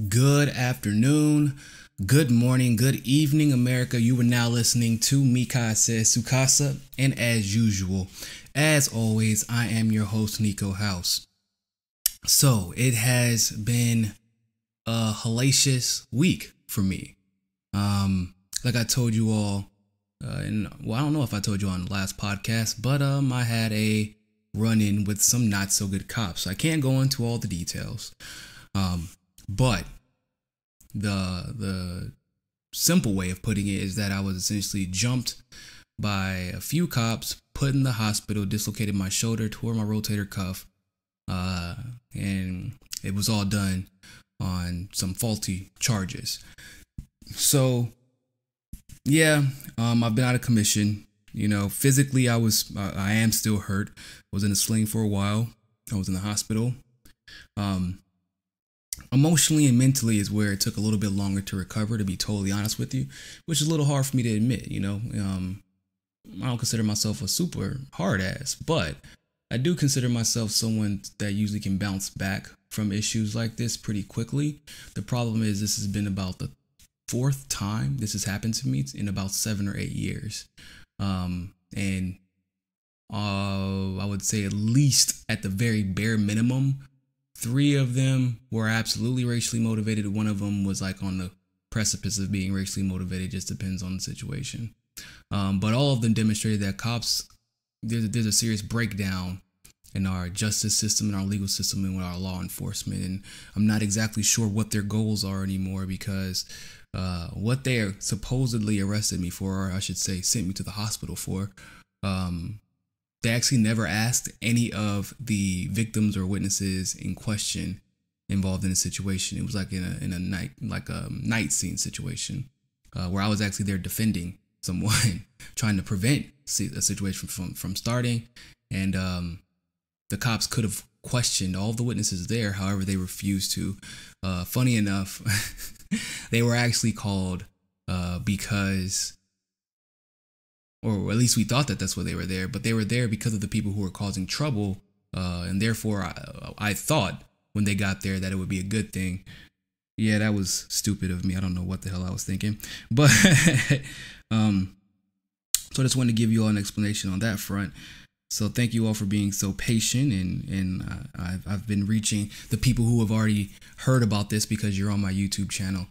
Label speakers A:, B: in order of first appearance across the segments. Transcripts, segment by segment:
A: Good afternoon, good morning, good evening, America. You are now listening to McCabe's, and as usual, as always, I am your host, Niko House. So it has been a hellacious week for me. Like I told you all, and I don't know if I told you on the last podcast, but I had a run-in with some not so good cops. I can't go into all the details. But the simple way of putting it is that I was essentially jumped by a few cops, put in the hospital, dislocated my shoulder, tore my rotator cuff, and it was all done on some faulty charges. So, yeah, I've been out of commission. You know, physically, I am still hurt. I was in a sling for a while. I was in the hospital. Emotionally and mentally is where it took a little bit longer to recover, to be totally honest with you, which is a little hard for me to admit. I don't consider myself a super hard ass, but I do consider myself someone that usually can bounce back from issues like this pretty quickly. The problem is this has been about the fourth time this has happened to me in about 7 or 8 years. And I would say at least at the very bare minimum, 3 of them were absolutely racially motivated. One of them was like on the precipice of being racially motivated. Just depends on the situation. But all of them demonstrated that cops, there's a serious breakdown in our justice system and our legal system and with our law enforcement. And I'm not exactly sure what their goals are anymore, because what they are supposedly arrested me for, or I should say sent me to the hospital for, they actually never asked any of the victims or witnesses in question involved in the situation. It was like in a night scene situation, where I was actually there defending someone, trying to prevent a situation from starting. And the cops could have questioned all the witnesses there. However, they refused to. Funny enough, they were actually called because, or at least we thought that that's why they were there, but they were there because of the people who were causing trouble, and therefore I thought when they got there that it would be a good thing. Yeah, that was stupid of me. I don't know what the hell I was thinking, but so I just wanted to give you all an explanation on that front. So thank you all for being so patient, and I've been reaching the people who have already heard about this because you're on my YouTube channel.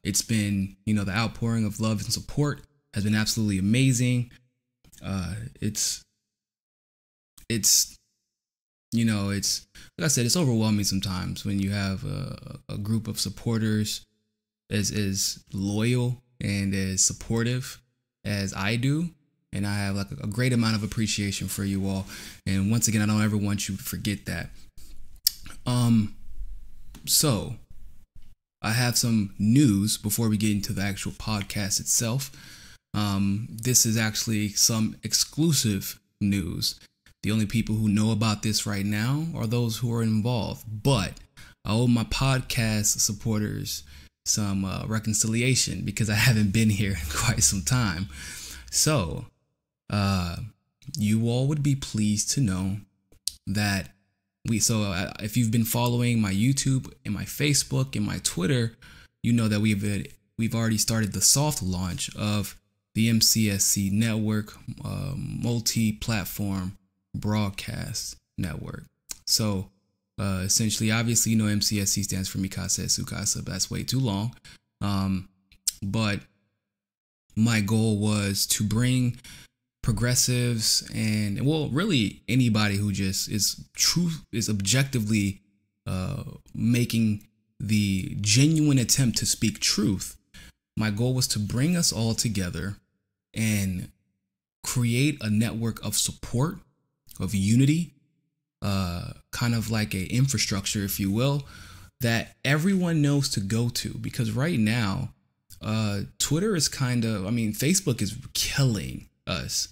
A: It's been, the outpouring of love and support has been absolutely amazing. It's like I said, it's overwhelming sometimes when you have a group of supporters as loyal and as supportive as I do. And I have like a great amount of appreciation for you all. And once again, I don't ever want you to forget that. So I have some news before we get into the actual podcast itself. This is actually some exclusive news. The only people who know about this right now are those who are involved. But I owe my podcast supporters some reconciliation because I haven't been here in quite some time. So you all would be pleased to know that if you've been following my YouTube and my Facebook and my Twitter, you know that we've already started the soft launch of the MCSC network, multi-platform broadcast network. So essentially, obviously, MCSC stands for McCabe's, but that's way too long. But my goal was to bring progressives and, well, really anybody who just is objectively making the genuine attempt to speak truth. My goal was to bring us all together and create a network of support, of unity, kind of like a infrastructure, if you will, that everyone knows to go to. Because right now, Twitter is Facebook is killing us.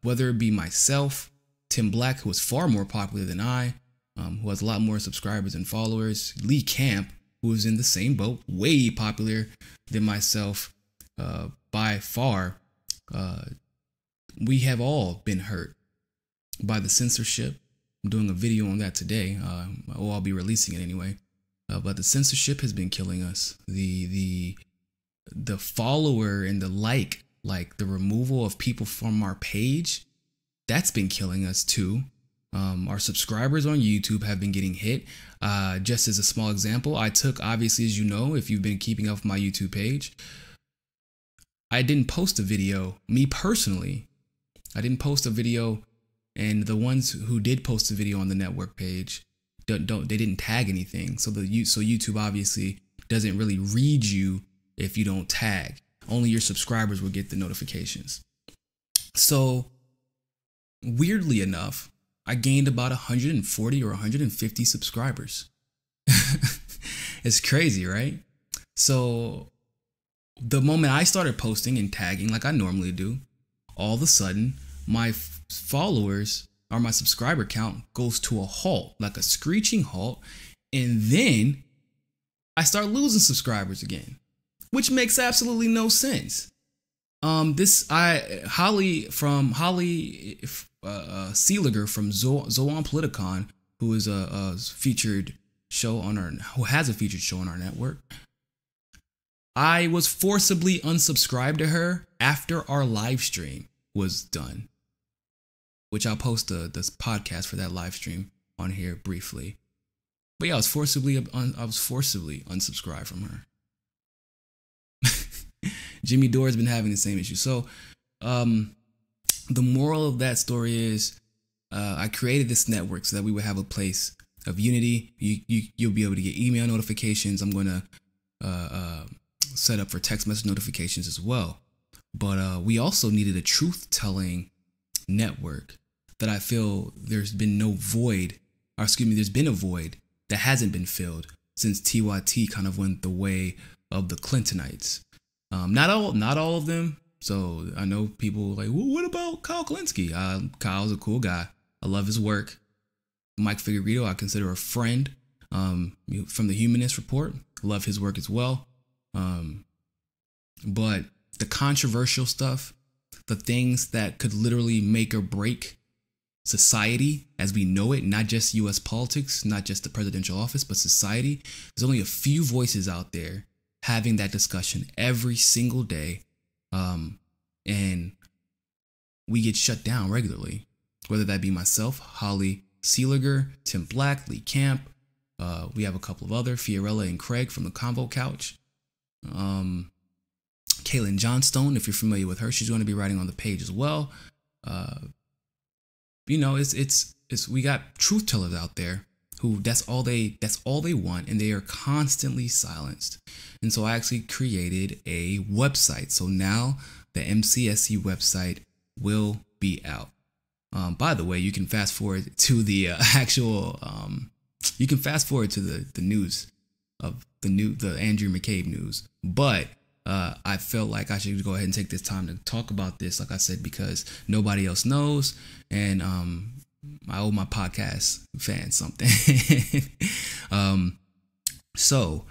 A: Whether it be myself, Tim Black, who is far more popular than I, who has a lot more subscribers and followers, Lee Camp, who is in the same boat, way popular than myself by far. We have all been hurt by the censorship. I'm doing a video on that today. I'll be releasing it anyway. but the censorship has been killing us. The follower and the like the removal of people from our page, that's been killing us too. Our subscribers on YouTube have been getting hit. Just as a small example, I took, obviously, as you know, if you've been keeping up with my YouTube page, I didn't post a video. Me personally, I didn't post a video, and the ones who did post a video on the network page, they didn't tag anything. So YouTube obviously doesn't really read you if you don't tag. Only your subscribers will get the notifications. So weirdly enough, I gained about 140 or 150 subscribers. It's crazy, right? So the moment I started posting and tagging like I normally do, all of a sudden my followers or my subscriber count goes to a halt, like a screeching halt. And then I start losing subscribers again, which makes absolutely no sense. Holly Seeliger from Zoan Politicon, who is a featured show on who has a featured show on our network. I was forcibly unsubscribed to her after our live stream was done, which I'll post this podcast for that live stream on here briefly. But yeah, I was forcibly unsubscribed from her. Jimmy Dore has been having the same issue. So the moral of that story is I created this network so that we would have a place of unity. You'll be able to get email notifications. I'm going to set up for text message notifications as well. But we also needed a truth-telling network that I feel there's been a void that hasn't been filled since TYT kind of went the way of the Clintonites. Not all of them. So I know people like, well, what about Kyle Klinsky? Kyle's a cool guy. I love his work. Mike Figueredo, I consider a friend from the Humanist Report. Love his work as well. But the controversial stuff, the things that could literally make or break society as we know it, not just U.S. politics, not just the presidential office, but society. There's only a few voices out there having that discussion every single day. And we get shut down regularly, whether that be myself, Holly Seeliger, Tim Black, Lee Camp. We have a couple of other, Fiorella and Craig from the Convo Couch. Kaylin Johnstone, if you're familiar with her, she's going to be writing on the page as well. We got truth tellers out there who that's all they want, and they are constantly silenced. And so I actually created a website. So now the MCSC website will be out. By the way, you can fast forward to the the news of the Andrew McCabe news. But I felt like I should go ahead and take this time to talk about this, like I said, because nobody else knows, and I owe my podcast fans something. So,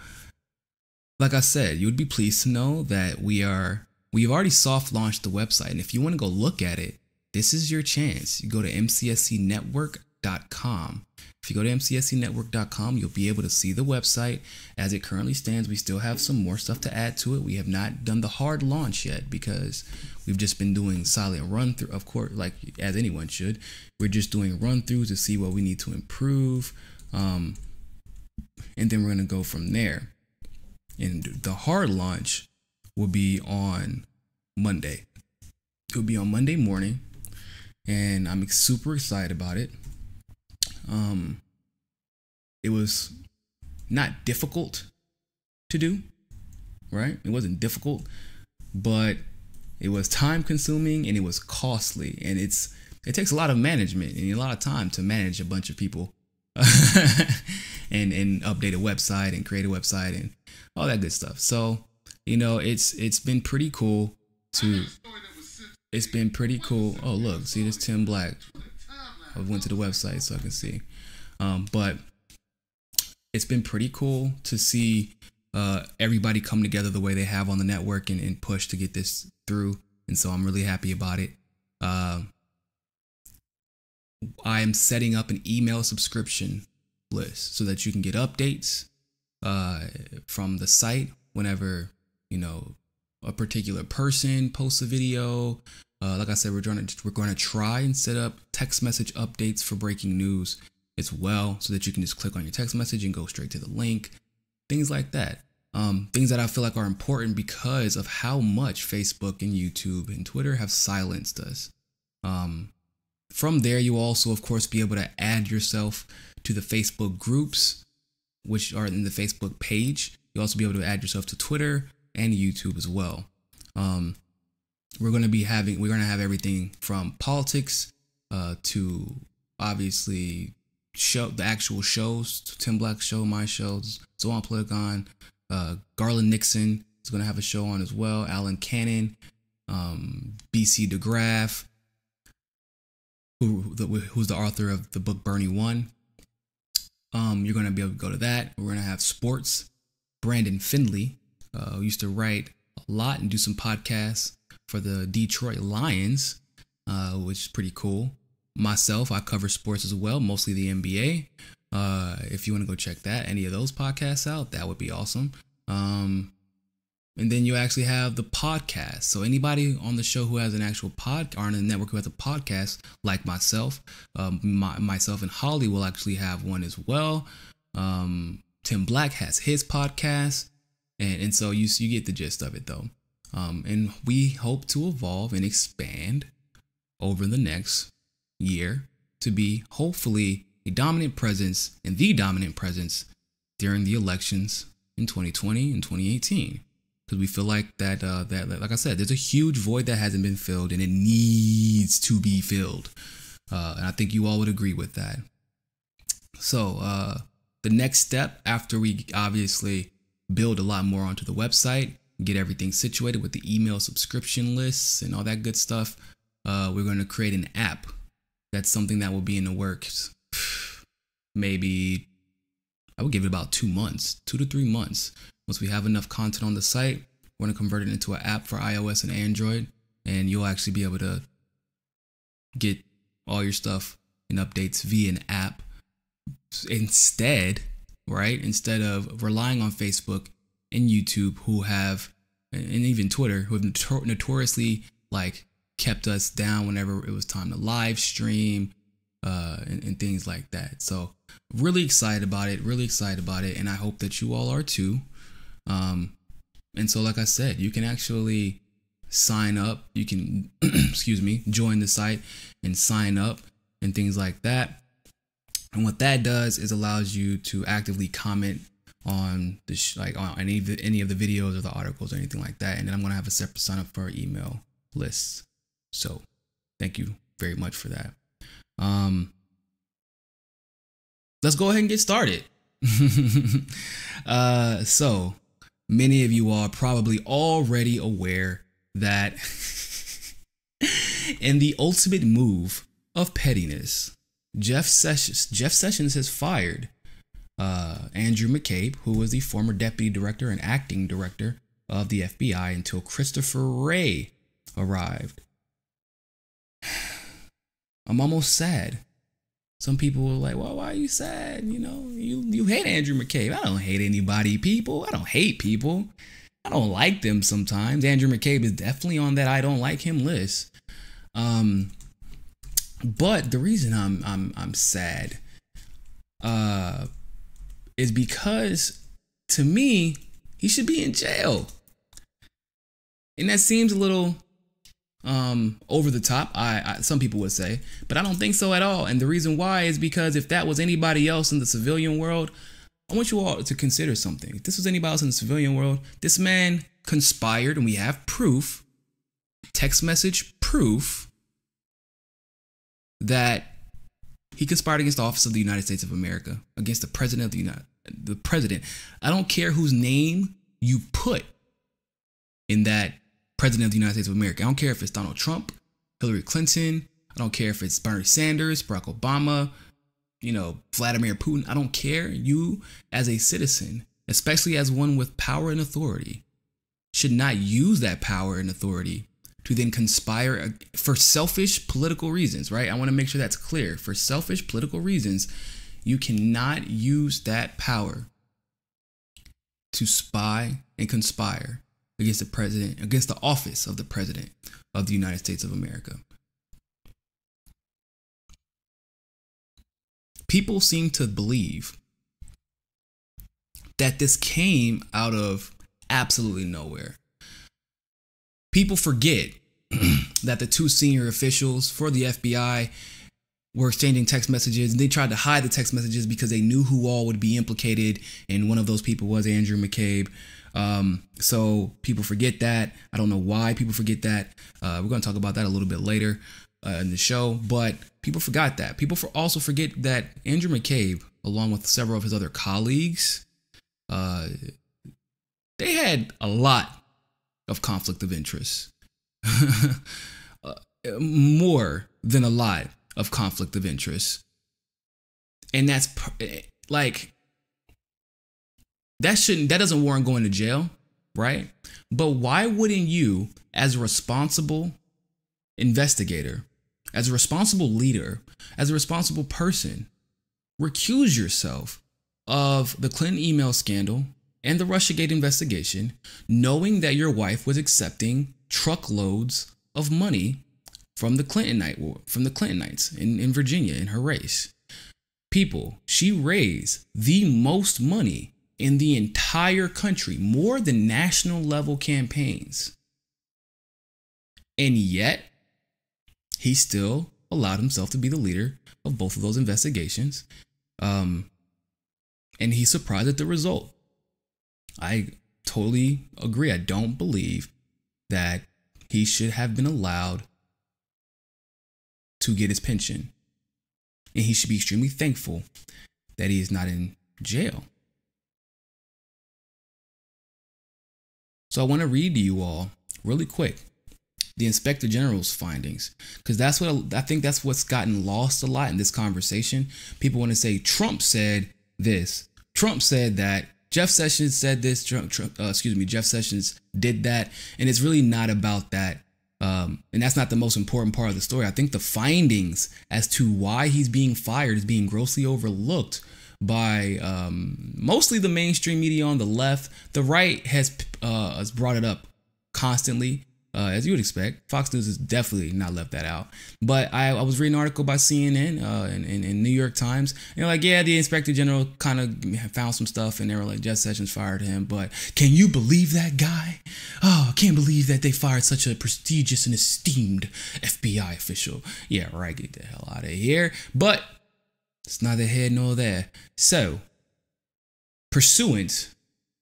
A: like I said, you would be pleased to know that we've already soft launched the website, and if you want to go look at it, this is your chance. You go to mcscnetwork.com. If you go to mcscnetwork.com, you'll be able to see the website as it currently stands. We still have some more stuff to add to it. We have not done the hard launch yet because we've just been doing silent run through, of course, like as anyone should. We're just doing run throughs to see what we need to improve. And then we're going to go from there. And the hard launch will be on Monday. It will be on Monday morning, and I'm super excited about it. It was not difficult to do, right? It wasn't difficult, but it was time consuming and it was costly, and it takes a lot of management and a lot of time to manage a bunch of people and update a website and create a website and all that good stuff. So, it's been pretty cool it's been pretty cool. Oh, look, see this Tim Black. I went to the website so I can see. But it's been pretty cool to see everybody come together the way they have on the network and push to get this through. And so I'm really happy about it. I am setting up an email subscription list so that you can get updates from the site whenever, you know, a particular person posts a video. Like I said, we're going to try and set up text message updates for breaking news as well, so that you can just click on your text message and go straight to the link. Things like that. Things that I feel like are important because of how much Facebook and YouTube and Twitter have silenced us. From there, you will also, of course, be able to add yourself to the Facebook groups, which are in the Facebook page. You'll also be able to add yourself to Twitter and YouTube as well. We're going to have everything from politics to obviously the actual shows, Tim Black's show, my shows, so on, Polygon. Garland Nixon is going to have a show on as well. Alan Cannon, BC DeGraff, who's the author of the book Bernie Won. You're going to be able to go to that. We're going to have sports. Brandon Findley, who used to write a lot and do some podcasts for the Detroit Lions, which is pretty cool. Myself, I cover sports as well, mostly the NBA. If you want to go check any of those podcasts out, that would be awesome. And then you actually have the podcast. So anybody on the show who has an actual or on the network who has a podcast, like myself, myself and Holly will actually have one as well. Tim Black has his podcast, and so you get the gist of it though. And we hope to evolve and expand over the next year to be hopefully a dominant presence and the dominant presence during the elections in 2020 and 2018. Because we feel like that, like I said, there's a huge void that hasn't been filled and it needs to be filled. And I think you all would agree with that. So the next step, after we obviously build a lot more onto the website, get everything situated with the email subscription lists and all that good stuff, we're going to create an app. That's something that will be in the works. Maybe I would give it about 2 months, 2 to 3 months. Once we have enough content on the site, we're going to convert it into an app for iOS and Android, and you'll actually be able to get all your stuff and updates via an app instead, right? Instead of relying on Facebook and YouTube, who have, and even Twitter, who have notoriously like kept us down whenever it was time to live stream and things like that. So really excited about it, and I hope that you all are too. And so, like I said, you can actually sign up. You can, join the site and sign up and things like that. And what that does is allows you to actively comment on on any of the videos or the articles or anything like that. And then I'm going to have a separate sign up for our email lists. So thank you very much for that. Let's go ahead and get started. So many of you are probably already aware that in the ultimate move of pettiness, Jeff Sessions has fired Andrew McCabe, who was the former deputy director and acting director of the FBI until Christopher Wray arrived. I'm almost sad. Some people were like, well, why are you sad? You know, you hate Andrew McCabe. I don't hate anybody, people. I don't hate people. I don't like them sometimes. Andrew McCabe is definitely on that I don't like him list. But the reason I'm sad is because, to me, he should be in jail. And that seems a little over the top, some people would say, but I don't think so at all. And the reason why is because if that was anybody else in the civilian world, I want you all to consider something. If this was anybody else in the civilian world, this man conspired, and we have proof, text message proof, that he conspired against the office of the United States of America, against the president of the president. I don't care whose name you put in that president of the United States of America. I don't care if it's Donald Trump, Hillary Clinton. I don't care if it's Bernie Sanders, Barack Obama, Vladimir Putin. I don't care. You, as a citizen, especially as one with power and authority, should not use that power and authority to then conspire for selfish political reasons, right? I want to make sure that's clear. For selfish political reasons, you cannot use that power to spy and conspire against the president, against the office of the president of the United States of America. People seem to believe that this came out of absolutely nowhere. People forget that the two senior officials for the FBI were exchanging text messages, and they tried to hide the text messages because they knew who all would be implicated, and one of those people was Andrew McCabe. So people forget that. I don't know why people forget that. We're going to talk about that a little bit later in the show, but people forgot that. People also forget that Andrew McCabe, along with several of his other colleagues, they had a lot of conflict of interest. More than a lot of conflict of interest. And that's like, that doesn't warrant going to jail, right? But why wouldn't you, as a responsible investigator, as a responsible leader, as a responsible person, recuse yourself of the Clinton email scandal and the Russiagate investigation, knowing that your wife was accepting truckloads of money from the Clintonites in Virginia in her race? People, she raised the most money in the entire country, more than national level campaigns. And yet, he still allowed himself to be the leader of both of those investigations. And he's surprised at the result. I totally agree. I don't believe that he should have been allowed to get his pension. And he should be extremely thankful that he is not in jail. So I want to read to you all really quick the Inspector General's findings, because that's what I think that's what's gotten lost a lot in this conversation. People want to say Trump said this, Trump said that, Jeff Sessions said this, Jeff Sessions did that, and it's really not about that. And that's not the most important part of the story. I think the findings as to why he's being fired is being grossly overlooked by mostly the mainstream media on the left. The right has brought it up constantly, as you would expect. Fox News has definitely not left that out. But I was reading an article by CNN and New York Times. And they're like, yeah, the Inspector General kind of found some stuff, and they were like, Jeff Sessions fired him. But can you believe that guy? Oh, I can't believe that they fired such a prestigious and esteemed FBI official. Yeah, right, get the hell out of here. But it's neither here nor there. So, pursuant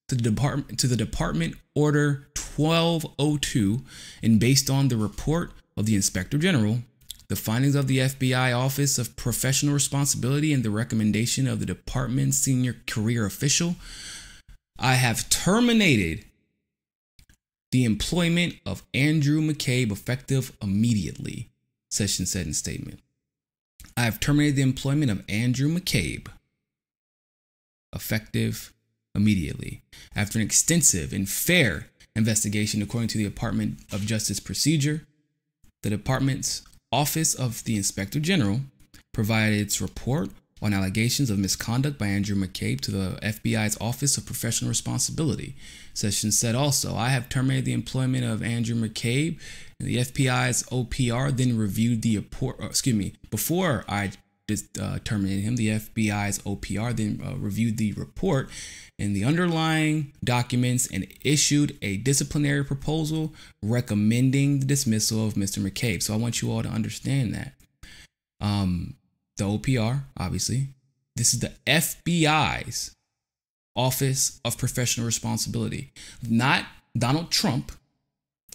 A: to the Department Order 1202, and based on the report of the Inspector General, the findings of the FBI Office of Professional Responsibility, and the recommendation of the department's senior career official, I have terminated the employment of Andrew McCabe effective immediately, Sessions said in statement. I have terminated the employment of Andrew McCabe effective immediately after an extensive and fair investigation. According to the Department of Justice procedure, the department's Office of the Inspector General provided its report on allegations of misconduct by Andrew McCabe to the FBI's Office of Professional Responsibility. Sessions said also, I have terminated the employment of Andrew McCabe, and the FBI's OPR then reviewed the report, before I terminated him, the FBI's OPR then reviewed the report and the underlying documents and issued a disciplinary proposal recommending the dismissal of Mr. McCabe. So I want you all to understand that. The OPR, obviously, this is the FBI's Office of Professional Responsibility, not Donald Trump,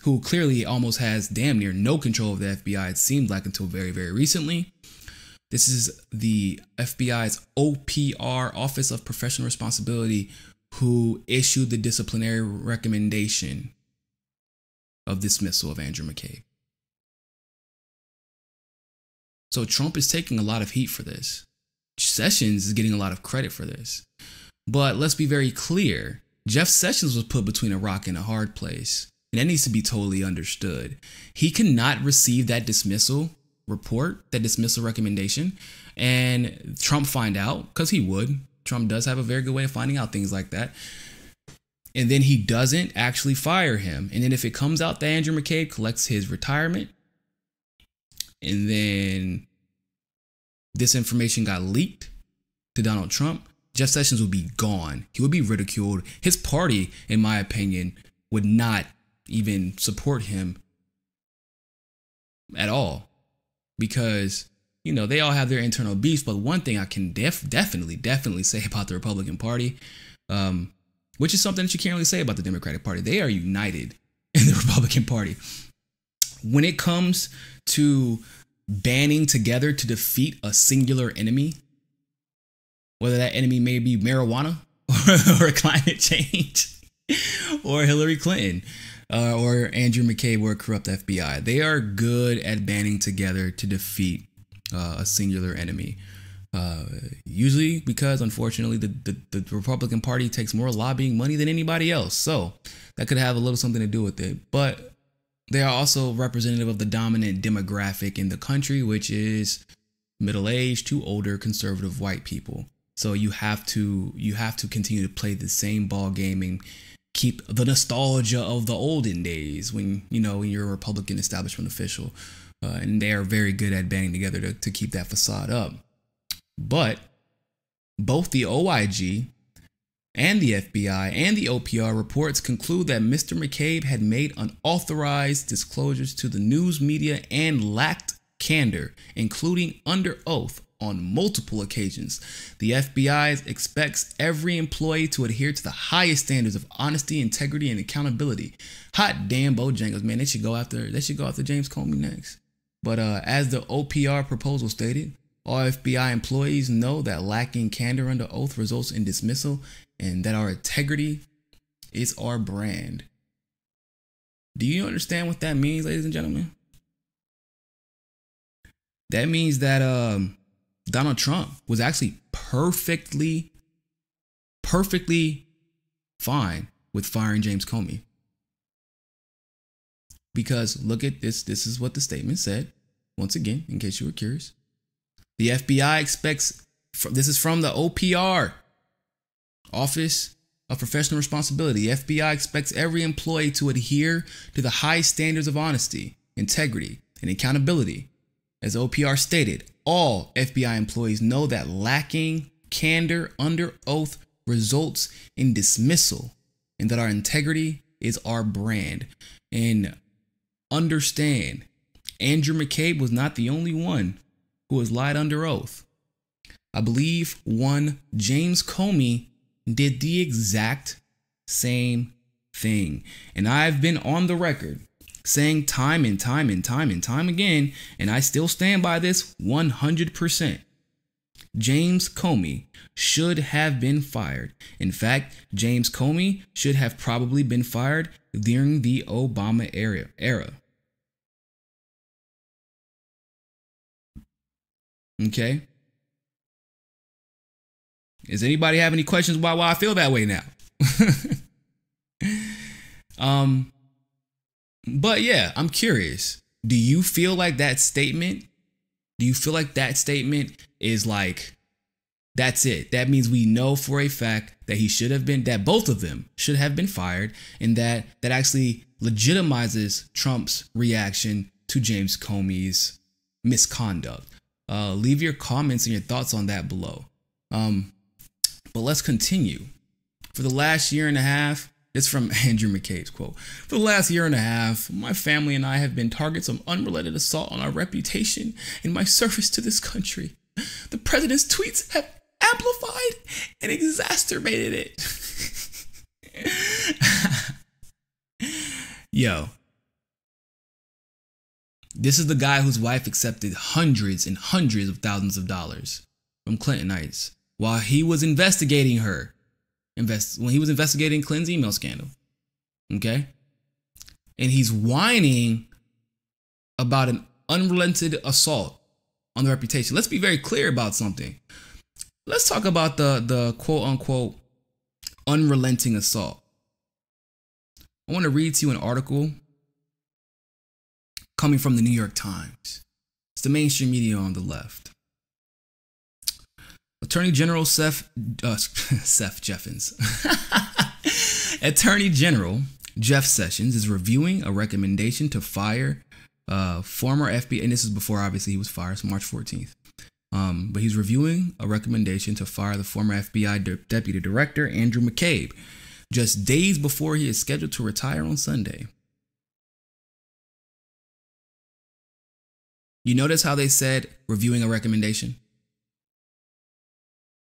A: who clearly almost has damn near no control of the FBI, it seemed like, until very, very recently. This is the FBI's OPR, Office of Professional Responsibility, who issued the disciplinary recommendation of dismissal of Andrew McCabe. So Trump is taking a lot of heat for this. Sessions is getting a lot of credit for this. But let's be very clear. Jeff Sessions was put between a rock and a hard place. And that needs to be totally understood. He cannot receive that dismissal report, that dismissal recommendation, and Trump find out, because he would. Trump does have a very good way of finding out things like that. and then he doesn't actually fire him. And then if it comes out that Andrew McCabe collects his retirement, and then this information got leaked to Donald Trump, Jeff Sessions would be gone. He would be ridiculed. His party, in my opinion, would not even support him at all, because, you know, they all have their internal beefs. But one thing I can definitely say about the Republican Party, which is something that you can't really say about the Democratic Party, they are united in the Republican Party. When it comes to banding together to defeat a singular enemy, whether that enemy may be marijuana or climate change or Hillary Clinton or Andrew McCabe or a corrupt FBI, they are good at banding together to defeat a singular enemy. Usually because, unfortunately, the Republican Party takes more lobbying money than anybody else. So that could have a little something to do with it. But they are also representative of the dominant demographic in the country, which is middle-aged to older conservative white people. So you have to continue to play the same ball game and keep the nostalgia of the olden days when you're a Republican establishment official. And they are very good at banding together to keep that facade up. But both the OIG and the FBI and the OPR reports conclude that Mr. McCabe had made unauthorized disclosures to the news media and lacked candor, including under oath, on multiple occasions. The FBI expects every employee to adhere to the highest standards of honesty, integrity, and accountability. Hot damn Bojangles, man! They should go after James Comey next. But as the OPR proposal stated, all FBI employees know that lacking candor under oath results in dismissal, and that our integrity is our brand. Do you understand what that means, ladies and gentlemen? That means that Donald Trump was actually perfectly fine with firing James Comey. Because look at this. This is what the statement said. Once again, in case you were curious. The FBI expects, this is from the OPR, Office of Professional Responsibility. The FBI expects every employee to adhere to the high standards of honesty, integrity, and accountability. As OPR stated, all FBI employees know that lacking candor under oath results in dismissal, and that our integrity is our brand. And understand, Andrew McCabe was not the only one who was lied under oath. I believe one James Comey did the exact same thing. And I've been on the record saying time and time again, and I still stand by this 100%. James Comey should have been fired. In fact, James Comey should have probably been fired during the Obama era. Okay. Does anybody have any questions why I feel that way now? But yeah, I'm curious. Do you feel like that statement is like, that's it? That means we know for a fact that both of them should have been fired, and that actually legitimizes Trump's reaction to James Comey's misconduct. Leave your comments and your thoughts on that below. But let's continue. For the last year and a half, it's from Andrew McCabe's quote. For the last year and a half, my family and I have been targets of unrelated assault on our reputation and my service to this country. The president's tweets have amplified and exacerbated it. Yo. This is the guy whose wife accepted hundreds and hundreds of thousands of dollars from Clintonites while he was investigating her. When he was investigating Clinton's email scandal. Okay? And he's whining about an unrelenting assault on the reputation. Let's be very clear about something. Let's talk about the quote unquote unrelenting assault. I want to read to you an article coming from the New York Times. It's the mainstream media on the left. Attorney General Seth Jeffens. Attorney General Jeff Sessions is reviewing a recommendation to fire former FBI, and this is before obviously he was fired, so March 14th. But he's reviewing a recommendation to fire the former FBI Deputy Director Andrew McCabe just days before he is scheduled to retire on Sunday. You notice how they said reviewing a recommendation?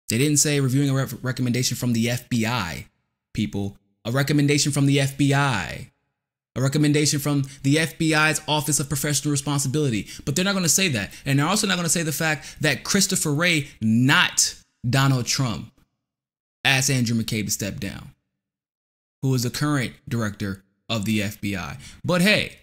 A: They didn't say reviewing a recommendation from the FBI, people. A recommendation from the FBI. A recommendation from the FBI's Office of Professional Responsibility. But they're not going to say that. And they're also not going to say the fact that Christopher Wray, not Donald Trump, asked Andrew McCabe to step down, who is the current director of the FBI. But hey,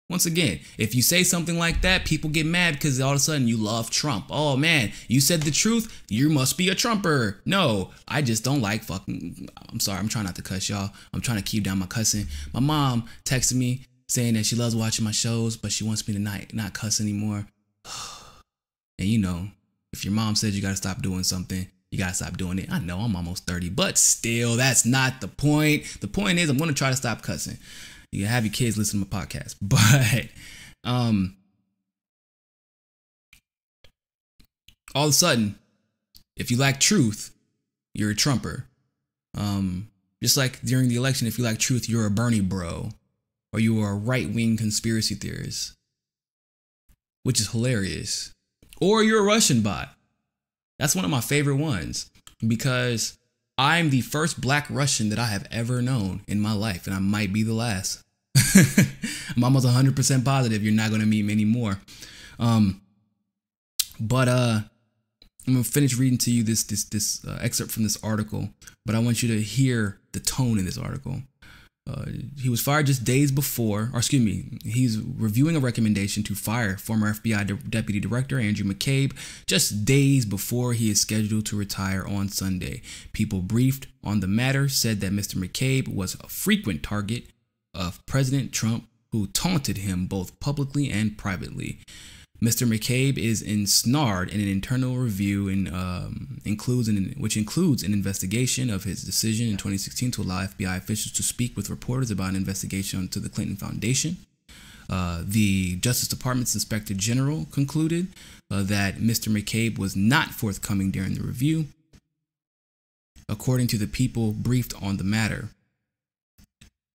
A: once again, if you say something like that, people get mad because all of a sudden you love Trump. Oh man, you said the truth. You must be a Trumper. No, I just don't like fucking. I'm sorry. I'm trying not to cuss, y'all. I'm trying to keep down my cussing. My mom texted me saying that she loves watching my shows, but she wants me to not cuss anymore. And you know, if your mom says you got to stop doing something, you got to stop doing it. I know I'm almost 30, but still, that's not the point. The point is I'm going to try to stop cussing. You can have your kids listen to my podcast, but all of a sudden, if you lack truth, you're a Trumper. Just like during the election, if you lack truth, you're a Bernie bro, or you are a right-wing conspiracy theorist, which is hilarious. Or you're a Russian bot. That's one of my favorite ones because I'm the first black Russian that I have ever known in my life, and I might be the last. I'm almost 100% positive you're not going to meet many more. But I'm going to finish reading to you this excerpt from this article, but I want you to hear the tone in this article. He was fired just days before, or excuse me, he's reviewing a recommendation to fire former FBI Deputy Director Andrew McCabe just days before he is scheduled to retire on Sunday. People briefed on the matter said that Mr. McCabe was a frequent target of President Trump, who taunted him both publicly and privately. Mr. McCabe is ensnared in an internal review which includes an investigation of his decision in 2016 to allow FBI officials to speak with reporters about an investigation into the Clinton Foundation. The Justice Department's Inspector General concluded that Mr. McCabe was not forthcoming during the review, according to the people briefed on the matter.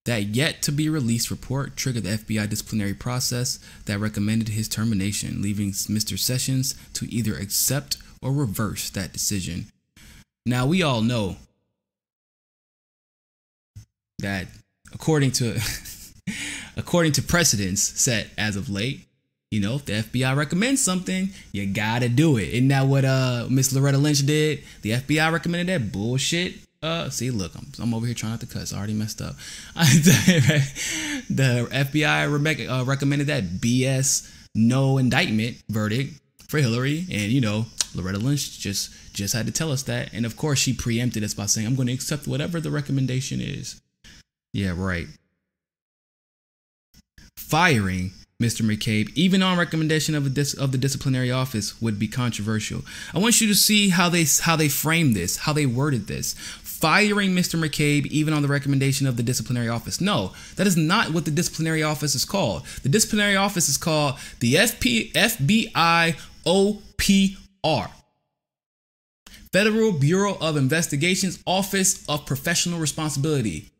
A: That yet-to-be-released report triggered the FBI disciplinary process that recommended his termination, leaving Mr. Sessions to either accept or reverse that decision. Now, we all know that according to precedents set as of late, you know, if the FBI recommends something, you gotta do it. Isn't that what Miss Loretta Lynch did? The FBI recommended that bullshit. See, look, I'm over here trying not to cuss. I already messed up. The FBI recommended that BS no indictment verdict for Hillary, and you know, Loretta Lynch just had to tell us that, and of course she preempted us by saying, "I'm going to accept whatever the recommendation is." Yeah, right. Firing Mr. McCabe, even on recommendation of the disciplinary office, would be controversial. I want you to see how they framed this, how they worded this. Firing Mr. McCabe, even on the recommendation of the disciplinary office. No, that is not what the disciplinary office is called. The disciplinary office is called the FBI OPR. Federal Bureau of Investigation's Office of Professional Responsibility.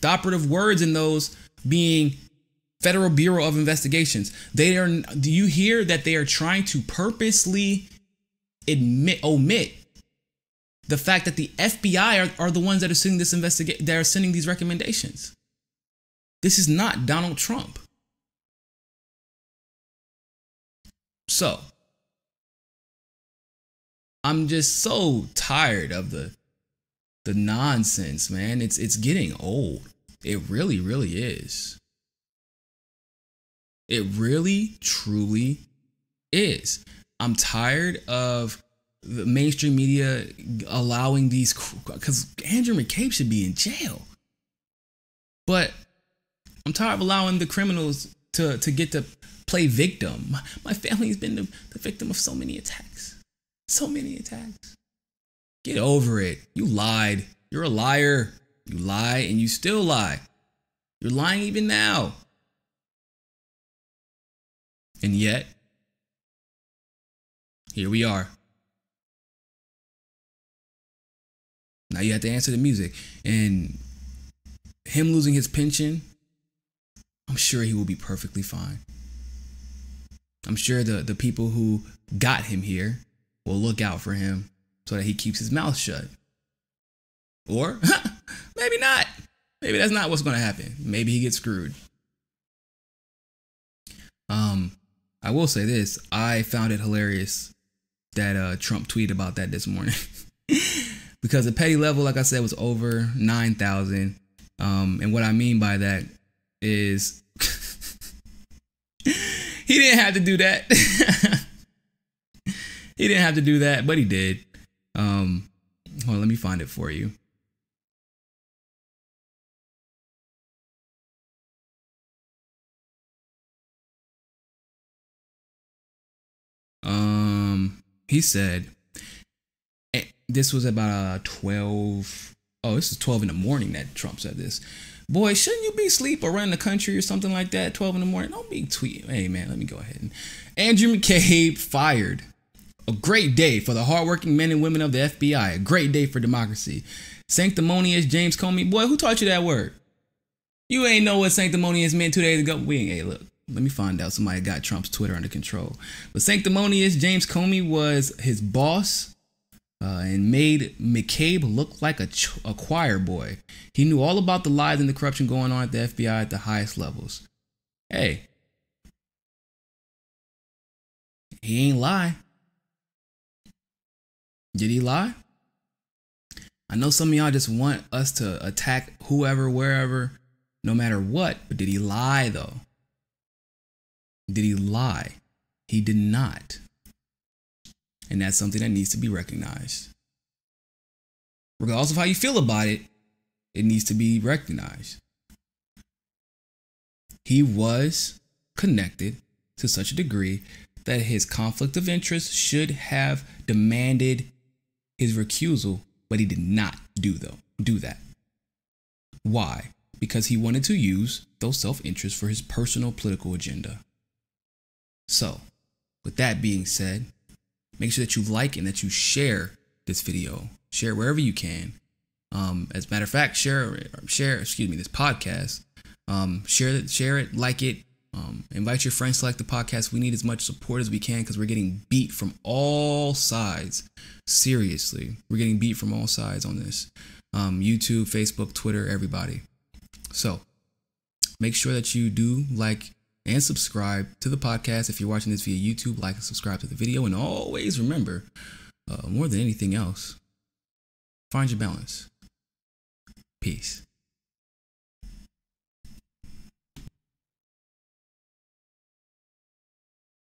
A: The operative words in those being Federal Bureau of Investigations. Do you hear that they are trying to purposely omit the fact that the FBI are the ones that are sending that are sending these recommendations? This is not Donald Trump. So, I'm just so tired of the nonsense, man. It's getting old. It really, really is. It really, truly is. I'm tired of the mainstream media allowing these, because Andrew McCabe should be in jail. But I'm tired of allowing the criminals to get to play victim. My family's been the victim of so many attacks. So many attacks. Get over it. You lied. You're a liar. You lie and you still lie. You're lying even now. And yet, here we are. Now you have to answer the music. And him losing his pension, I'm sure he will be perfectly fine. I'm sure the people who got him here will look out for him so that he keeps his mouth shut. Or maybe not. Maybe that's not what's going to happen. Maybe he gets screwed. I will say this. I found it hilarious that Trump tweeted about that this morning. Because the petty level, like I said, was over 9,000. And what I mean by that is he didn't have to do that. He didn't have to do that, but he did. Hold on, let me find it for you. He said, this was about 12. Oh, this is 12 in the morning that Trump said this. Boy, shouldn't you be asleep or running the country or something like that? 12 in the morning. Don't be tweeting. Hey, man, let me go ahead. Andrew McCabe fired. A great day for the hardworking men and women of the FBI. A great day for democracy. Sanctimonious James Comey. Boy, who taught you that word? You ain't know what sanctimonious meant 2 days ago. We ain't. Hey, look. Let me find out. Somebody got Trump's Twitter under control. But sanctimonious James Comey was his boss and made McCabe look like a choir boy. He knew all about the lies and the corruption going on at the FBI at the highest levels. Hey, he ain't lie. Did he lie? I know some of y'all just want us to attack whoever, wherever, no matter what. But did he lie, though? Did he lie? He did not. And that's something that needs to be recognized. Regardless of how you feel about it, it needs to be recognized. He was connected to such a degree that his conflict of interest should have demanded his recusal, but he did not do that. Why? Because he wanted to use those self-interests for his personal political agenda. So, with that being said, make sure that you like and that you share this video. Share it wherever you can. As a matter of fact, share this podcast. Share it, like it. Invite your friends to like the podcast. We need as much support as we can because we're getting beat from all sides. Seriously, we're getting beat from all sides on this. YouTube, Facebook, Twitter, everybody. So make sure that you do like and subscribe to the podcast. If you're watching this via YouTube, like and subscribe to the video. And always remember, more than anything else, find your balance. Peace.